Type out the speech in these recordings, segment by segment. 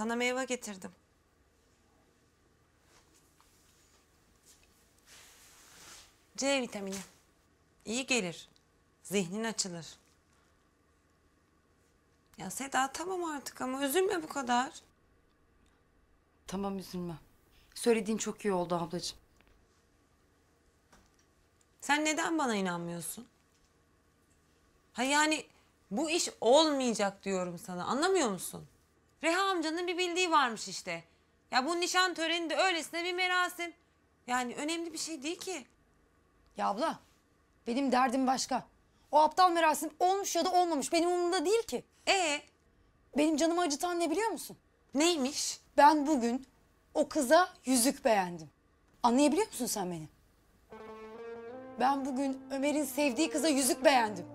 Sana meyve getirdim. C vitamini. İyi gelir. Zihnin açılır. Ya Seda tamam artık ama üzülme bu kadar. Tamam üzülme. Söylediğin çok iyi oldu ablacığım. Sen neden bana inanmıyorsun? Ha yani bu iş olmayacak diyorum sana, anlamıyor musun? Reha amcanın bir bildiği varmış işte. Ya bu nişan töreni de öylesine bir merasim. Yani önemli bir şey değil ki. Ya abla benim derdim başka. O aptal merasim olmuş ya da olmamış benim umurumda değil ki. Benim canımı acıtan ne biliyor musun? Neymiş? Ben bugün o kıza yüzük beğendim. Anlayabiliyor musun sen beni? Ben bugün Ömer'in sevdiği kıza yüzük beğendim.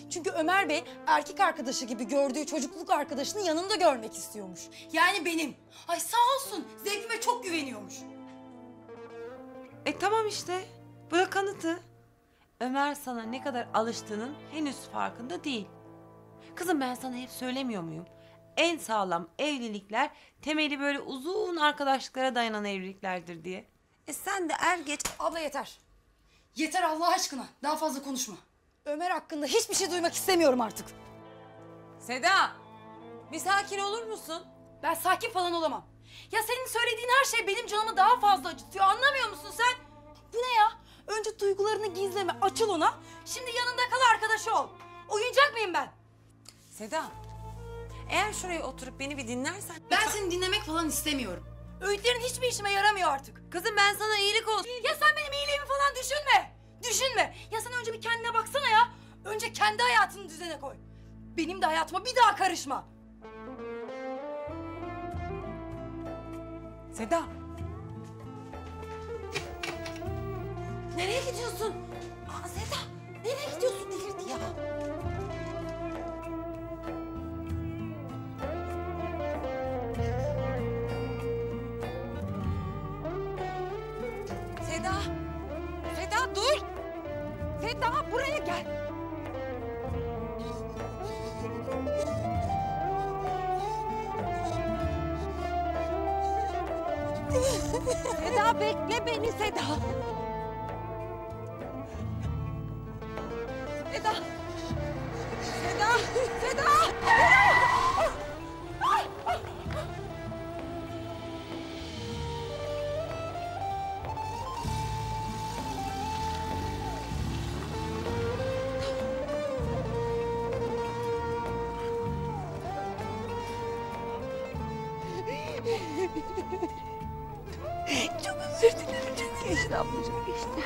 Çünkü Ömer Bey erkek arkadaşı gibi gördüğü çocukluk arkadaşını yanında görmek istiyormuş. Yani benim. Ay sağ olsun zevkime çok güveniyormuş. Tamam işte. Bu da kanıtı. Ömer sana ne kadar alıştığının henüz farkında değil. Kızım ben sana hep söylemiyor muyum? En sağlam evlilikler temeli böyle uzun arkadaşlıklara dayanan evliliklerdir diye. Sen de er geç... Abla yeter. Yeter Allah aşkına. Daha fazla konuşma. Ömer hakkında hiçbir şey duymak istemiyorum artık. Seda! Bir sakin olur musun? Ben sakin falan olamam. Ya senin söylediğin her şey benim canımı daha fazla acıtıyor. Anlamıyor musun sen? Bu ne ya? Önce duygularını gizleme, açıl ona. Şimdi yanında kal arkadaşı ol. Oyuncak mıyım ben? Seda, eğer şuraya oturup beni bir dinlersen... Ben seni dinlemek falan istemiyorum. Öğütlerin hiçbir işime yaramıyor artık. Kızım ben sana iyilik olsun... Ya sen benim iyiliğimi falan düşünme. Düşünme. Ya sen önce bir kendine baksana ya. Önce kendi hayatını düzene koy. Benim de hayatıma bir daha karışma. Seda! Nereye gidiyorsun? Seda! Nereye gidiyorsun? Delirdi ya. Seda! Seda dur! Seda buraya gel! Seda bekle beni Seda! Seda! Seda! Seda! Çok özür dilerim. Çok geçti ablacığım geçti.